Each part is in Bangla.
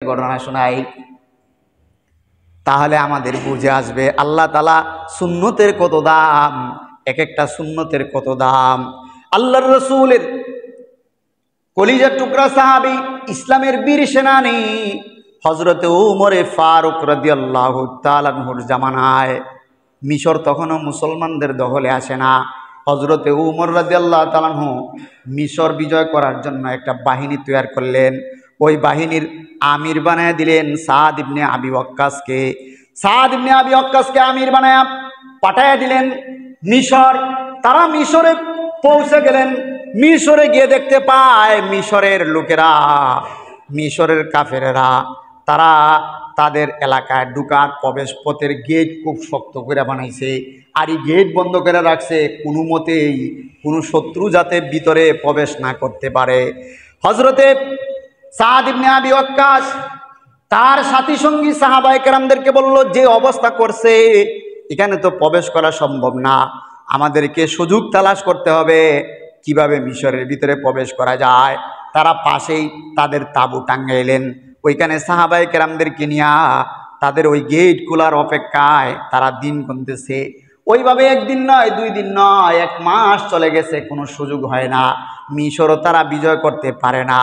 ঘটনা শোনাই, তাহলে আমাদের বুঝে আসবে আল্লাহ তাআলা সুন্নতের কত দাম, এক একটা সুন্নতের কত দাম। আল্লাহর রাসূলের কলিজার টুকরা সাহাবী, ইসলামের বীর সেনানী হযরতে উমরে ফারুক রাদিয়াল্লাহু তাআলা আনহুর জামানায় মিশর তখনও মুসলমানদের দখলে আসে না। হযরতে উমর রাদিয়াল্লাহু তাআলা আনহু মিশর বিজয় করার জন্য একটা বাহিনী তৈরি করলেন। ওই বাহিনীর আমির বানায় দিলেন সাদ ইবনে আবি ওয়াক্কাসকে। সাদ ইবনে আবি ওয়াক্কাসকে আমির বানায় পাঠায় দিলেন মিশর। তারা মিশরে পৌঁছে গেলেন। মিশরে গিয়ে দেখতে পায় মিশরের লোকেরা, মিশরের কাফেরেরা, তারা তাদের এলাকায় ঢুকার প্রবেশ পথের গেট খুব শক্ত করে বানাইছে। আর এই গেট বন্ধ করে রাখছে, কোনো মতেই কোনো শত্রু যাতে ভিতরে প্রবেশ না করতে পারে। হযরতে সাদ ইবনে আবি ওয়াক্কাস তার সাথী সঙ্গী সাহাবায়ে কেরামদেরকে বলল, যে অবস্থা করছে এখানে তো প্রবেশ করা সম্ভব না, আমাদেরকে সুযোগ তালাশ করতে হবে কিভাবে মিশরের ভিতরে প্রবেশ করা যায়। তারা পাশেই তাদের তাঁবু টাঙ্গাইলেন। ওইখানে সাহাবায়ে কেরামদেরকে নিয়ে তাদের ওই গেট খোলার অপেক্ষায় তারা দিন গুনতেছে। ওইভাবে একদিন নয়, 2 দিন নয়, 1 মাস চলে গেছে, কোনো সুযোগ হয় না, মিশরও তারা বিজয় করতে পারে না।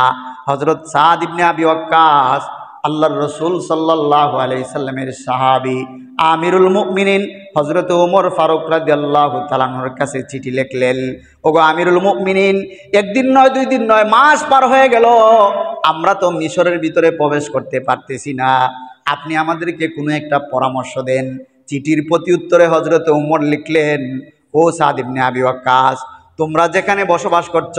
হযরত সাদ ইবনে আবি ওয়াক্কাস আল্লাহর রাসূল সাল্লাল্লাহু আলাইহি সাল্লামের সাহাবী আমিরুল মুমিনিন হযরত ওমর ফারুক রাদিয়াল্লাহু তাআলা আনহুর কাছে চিঠি লিখলেন, ওগো আমিরুল মুমিনিন, 1 দিন নয়, 2 দিন নয়, মাস পার হয়ে গেল, আমরা তো মিশরের ভিতরে প্রবেশ করতে পারতেছি না, আপনি আমাদেরকে কোনো একটা পরামর্শ দেন। চিঠির প্রতি উত্তরে হযরত ওমর লিখলেন, ও সাদ ইবনে আবি ওয়াক্কাস, তোমরা যেখানে বসবাস করছ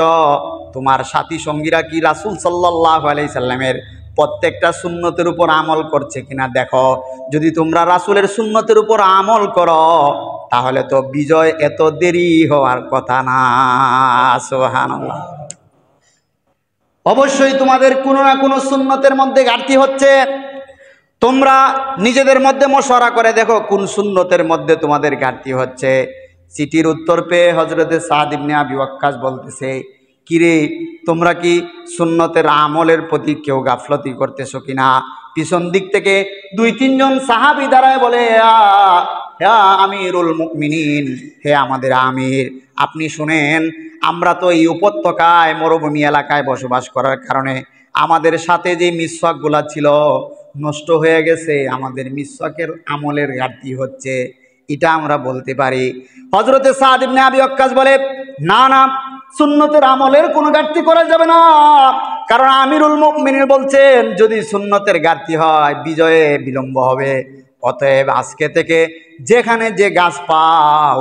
তোমার সাথী সঙ্গীরা কি রাসূল সাল্লাল্লাহু আলাইহি সাল্লামের প্রত্যেকটা সুন্নতের উপর আমল করছে কিনা দেখো। যদি তোমরা রাসূলের সুন্নতের উপর আমল করো তাহলে তো বিজয় এত দেরি হওয়ার কথা না। সুবহানাল্লাহ। অবশ্যই তোমাদের কোনো না কোনো সুন্নতের মধ্যে ঘাটতি হচ্ছে। তোমরা নিজেদের মধ্যে মশওয়ারা করে দেখো কোন সুন্নতের মধ্যে তোমাদের ঘাটতি হচ্ছে। চিঠির উত্তর পেয়ে হযরতে সাদ ইবনে আবি ওয়াক্কাস বলতেছে, কিরে তোমরা কি সুন্নতের আমলের প্রতি কেউ গাফলতি করতেছো কিনা? পিছন দিক থেকে 2-3 জন সাহাবী দাঁড়ায় বলে, হে আমিরুল মুমিনিন, হে আমাদের আমির, আপনি শুনেন, আমরা তো এই উপত্যকায় মরুভূমি এলাকায় বসবাস করার কারণে আমাদের সাথে যে মিসওয়াকগুলা ছিল নষ্ট হয়ে গেছে, আমাদের মিসওয়াকের আমলের ঘাটতি হচ্ছে, এটা আমরা বলতে পারি। হযরতে সাদ ইবনে আবি ওয়াক্কাস বলে, না না, সুন্নতের আমলের কোনো ঘাটতি করা যাবে না, কারণ আমিরুল মুমিনিন বলছেন যদি সুন্নতের ঘাটতি হয় বিজয়ে বিলম্ব হবে। অতএব আজকে থেকে যেখানে যে গাছ পাও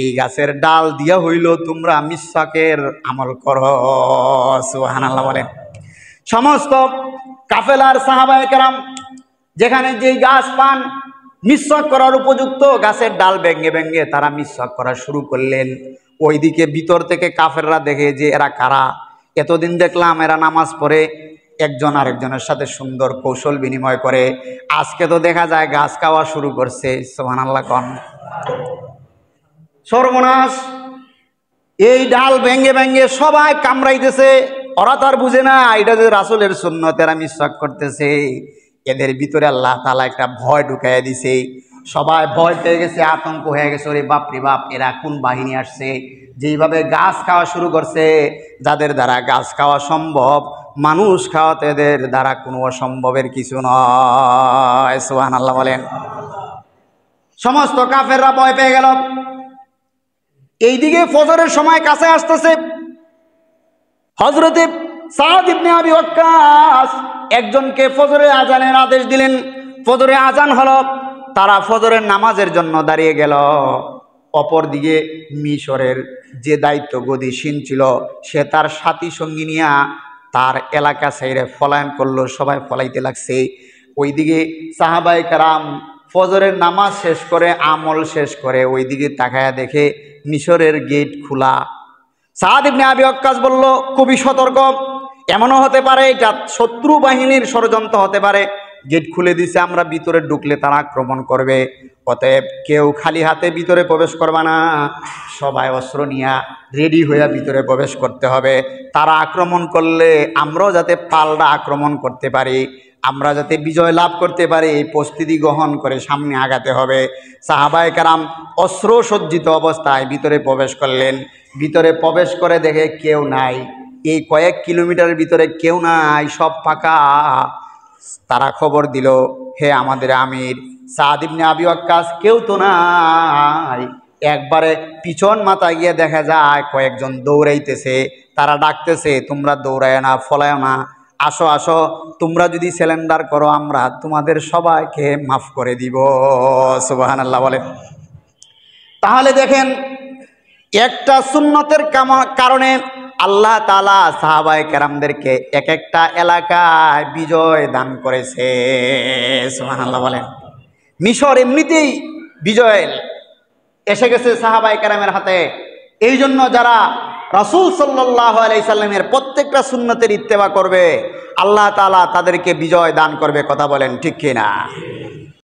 এই গাছের ডাল দিয়া হইল তোমরা মিসওয়াকের আমল করো। সুবহানাল্লাহ বলেন। সমস্ত কাফেলার সাহাবায়ে কেরাম যেখানে যেই গাছ পান মিসওয়াক করার উপযুক্ত গাছের ডাল ভেঙে ভেঙে তারা মিসওয়াক করা শুরু করলেন। ওইদিকে ভিতর থেকে কাফেররা দেখে যে এরা কারা, এতদিন দেখলাম এরা নামাজ পড়ে একজন আরেকজনের সাথে সুন্দর কৌশল বিনিময় করে, আজকে তো দেখা যায় গাছ খাওয়া শুরু করছে। সুবহানাল্লাহ কোন সর্বনাশ! এই ডাল ভেঙে ভেঙে সবাই কামড়াইতেছে, ওরা তার বুঝে না এটা যে রাসূলের সুন্নত, এরা মিসওয়াক করতেছে। এদের ভিতরে আল্লাহ তাআলা একটা ভয় ঢুকাইয়া দিছে, সবাই ভয় পেয়ে গেছে, আতঙ্ক হয়ে গেছে, ওরে বাপ রে বাপ, এরা কোন বাহিনী আসছে, যেইভাবে গাছ খাওয়া শুরু করছে, যাদের দ্বারা গাছ খাওয়া সম্ভব মানুষ খাওয়াতে এদের দ্বারা কোনো অসম্ভবের কিছু নয়। সুবহানাল্লাহ বলেন। সমস্ত কাফেররা ভয় পেয়ে গেল। এইদিকে ফজরের সময় কাছে আসতেছে। হযরতে সাদ ইবনে আবি ওয়াক্কাস একজনকে ফজরের আজানের আদেশ দিলেন। ফজরে আজান হলো, তারা ফজরের নামাজের জন্য দাঁড়িয়ে গেল। অপরদিকে মিশরের যে দায়িত্ব গদিসীন ছিল সে তার সাথী সঙ্গী নিয়ে তার এলাকা ছেড়ে পলায়ন করলো, সবাই পলাইতে লাগছে। ওইদিকে সাহাবায়ে কেরাম ফজরের নামাজ শেষ করে আমল শেষ করে ওইদিকে তাকায়া দেখে মিশরের গেট খোলা। সাদ ইবনে আবি ওয়াক্কাস বলল, খুবই সতর্ক, এমনও হতে পারে এটা শত্রু বাহিনীর ষড়যন্ত্র হতে পারে, গেট খুলে দিছে, আমরা ভিতরে ঢুকলে তারা আক্রমণ করবে, অতএব কেউ খালি হাতে ভিতরে প্রবেশ করবে না, সবাই অস্ত্র নিয়ে রেডি হয়ে ভিতরে প্রবেশ করতে হবে। তারা আক্রমণ করলে আমরাও যাতে পাল্টা আক্রমণ করতে পারি, আমরা যাতে বিজয় লাভ করতে পারি এই প্রস্তুতি গ্রহণ করে সামনে আগাতে হবে। সাহাবায়ে কেরাম অস্ত্র সজ্জিত অবস্থায় ভিতরে প্রবেশ করলেন। ভিতরে প্রবেশ করে দেখে কেউ নাই, এই কয়েক কিলোমিটারের ভিতরে কেউ নাই, সব ফাঁকা। তারা খবর দিল, হে আমাদের আমির সাদ ইবনে আবি ওয়াক্কাস, কেউ তো নাই। একবারে পিছন মাথা গিয়ে দেখা যায় কয়েকজন দৌড়াইতেছে। তারা ডাকতেছে, তোমরা দৌড়ায় না, ফলায় না, আসো আসো, তোমরা যদি সিলিন্ডার করো আমরা তোমাদের সবাইকে মাফ করে দিব। সুবহানাল্লাহ বলে। তাহলে দেখেন, একটা সুন্নতের কারণে আল্লাহ তাআলা সাহাবায়ে কেরামদেরকে এক একটা এলাকায় বিজয় দান করেছে। সুবহানাল্লাহ বলেন। মিশর এমনিতেই বিজয় এসে গেছে সাহাবায়ে কেরামের হাতে। এই জন্য যারা রাসূল সাল্লাল্লাহু আলাইহি সাল্লামের প্রত্যেকটা সুন্নতের ইত্তেবা করবে, আল্লাহ তাআলা তাদেরকে বিজয় দান করবে। কথা বলেন ঠিক কিনা?